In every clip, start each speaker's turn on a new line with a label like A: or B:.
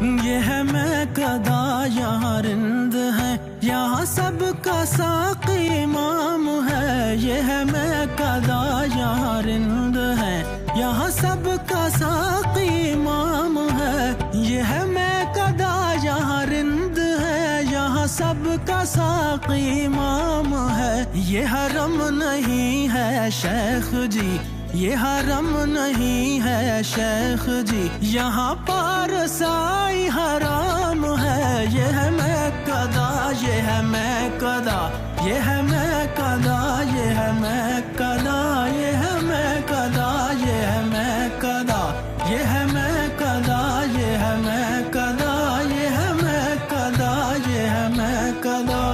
A: ये है मैं कदा यहाँ रिंद है, यहाँ सबका साक़ी इमाम है। ये है मैं कदा यहाँ रिंद है, यहाँ सबका साक़ी इमाम है। ये है मैं कदा यहाँ रिंद है, यहाँ सबका साक़ी इमाम है। ये हरम नहीं है शेख जी, ये हरम नहीं है शेख जी, यहाँ पर साई हराम है। ये है मैं कदा, ये है मैं कदा, ये है मैं कदा, ये है मैं कदा, ये है मैं कदा, ये है मैं कदा, ये है मैं कदा, ये है मैं कदा, ये है मैं कदा, ये है मैं कदा।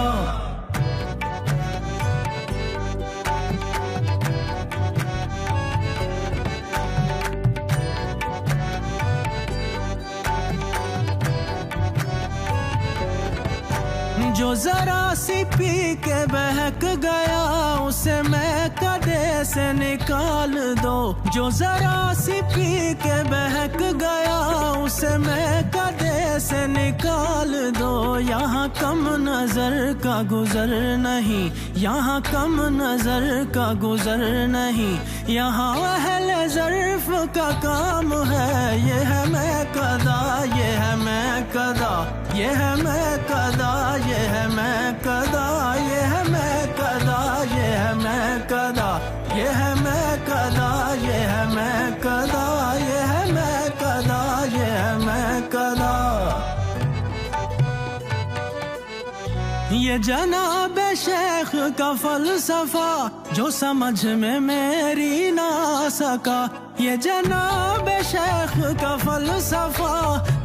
A: जो जरा सी पी के बहक गया उसे मैं कदे से निकाल दो। जो जरा सी पी के बहक गया उसे मैं कदे से निकाल दो। यहाँ कम नजर का गुजर नहीं, यहाँ कम नजर का गुजर नहीं, यहाँ अहले ज़र्फ़ का काम है। ये है मैं कदा, ये है मैं कदा, ये है मैं कदा, ये है मैं कदा, ये है मैं कदा, ये है मैं कदा, ये है मैं कदा, ये है मैं कदा, ये है मैं कदा, ये है मैं कदा। ये जनाब शेख का फलसफा जो समझ में मेरी ना सका। ये जनाब शेख का फलसफा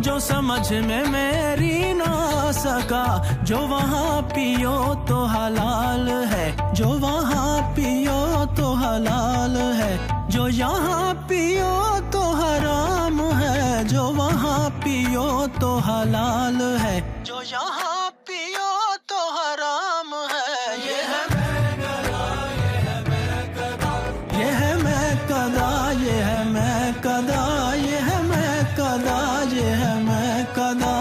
A: जो समझ में मेरी ना सका। जो वहाँ पियो तो हलाल है, जो वहाँ पियो तो हलाल है, जो यहाँ पियो तो हराम है। जो वहाँ पियो तो हलाल है, जो यहाँ पियो तो हराम है। ये है मैं कदा, ये है मैं कदा, ये है मैं कदा, ये है मैं कदा, ये है मैं कदा, ये है मैं कदा।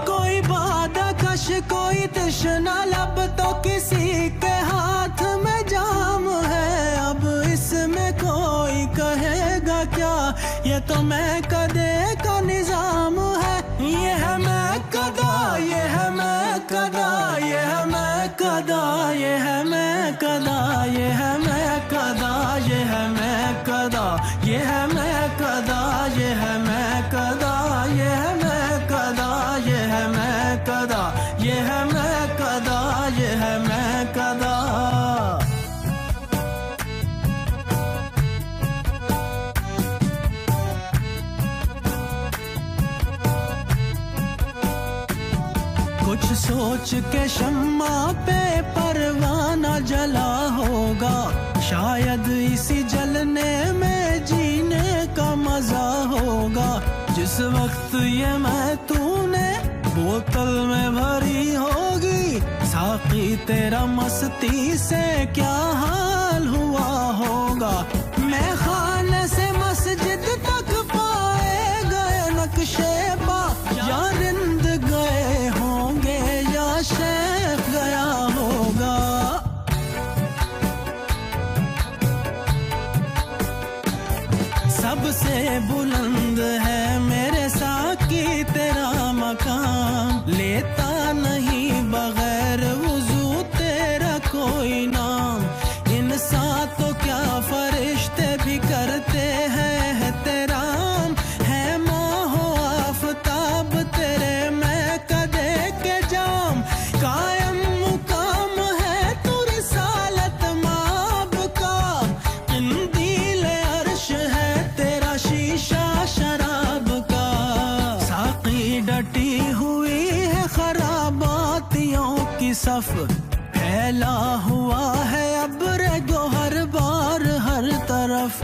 A: कोई बादा कश कोई तृष्णा लब तो किसी के हाथ में जाम है। अब इसमें कोई कहेगा क्या, ये तो मैं कदे का निजाम है। ये है मैं कदा, ये है मैं कदा, ये है मैं कदा, ये है मैं कदा, ये है मैं कदा, ये है मैं कदा, ये है मैं कदा, ये है मैं कदा, ये है मैं कदा, ये है मैं कदा, ये है मैं कदा, ये है मैं कदा। कुछ सोच के शम्मा पे परवाना जला होगा, शायद इसी जलने में जीने का मजा होगा। जिस वक्त ये मैं तूने बोतल में भरी होगी, साकी तेरा मस्ती से क्या हाल हुआ होगा। मैं खाने से मस्जिद तक पाए गए नक्शे पा, या रिंद गए होंगे या शेख गया होगा। सबसे बुलंद है मेरे साकी तेरा मकाम, लेता नहीं बगैर वुजू तेरा कोई नाम। इंसान तो क्या फरिश्ते भी करते हैं तेरा है माहो आफताब तेरे मैं कदे के जाम। कायम मुकाम है तू रिसालत माब का, इंदील अर्श है तेरा शीशा शराब का। साकी डटी हुई है खराबातियों की सफ, फैला हुआ है अब्र गोहर बार हर तरफ।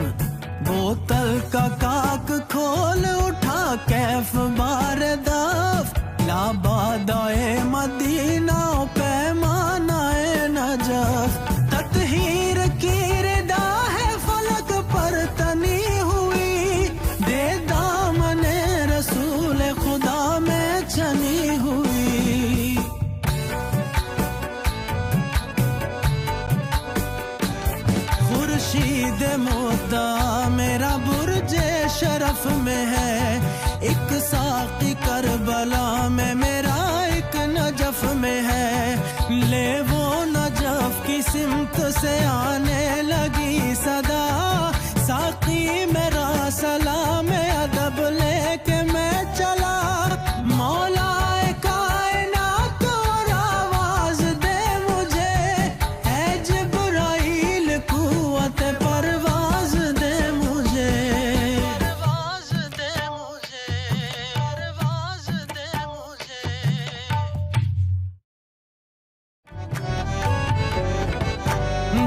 A: बोतल का काक खोल उठा कैफ बार दफ, लाबादाए मदीना पैमानाए नजफ। ततहीर की रिदा है फलक पर तनी हुई, दे दामने रसूल खुदा में शरफ में है। एक साक़ी करबला में मेरा एक नजफ में है। ले वो नजफ की सिमत से आने लगी सदा, साक़ी मेरा सलाम अदब लेके मैं चला। मौला कायनात और आवाज दे मुझे, है जिब्राइल कुव्वत परवाज दे मुझे, परवाज दे मुझे, परवाज दे मुझे।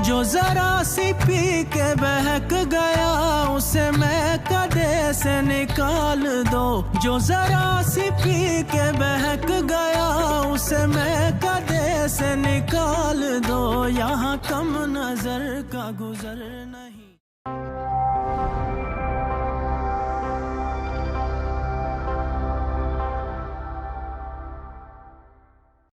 A: जो जरा सी पी के बहक गया उसे मैं कदे से निकाल दो। जो जरा सी पी के बहक गया उसे मैं कदे से निकाल दो। यहाँ कम नजर का गुजर नहीं।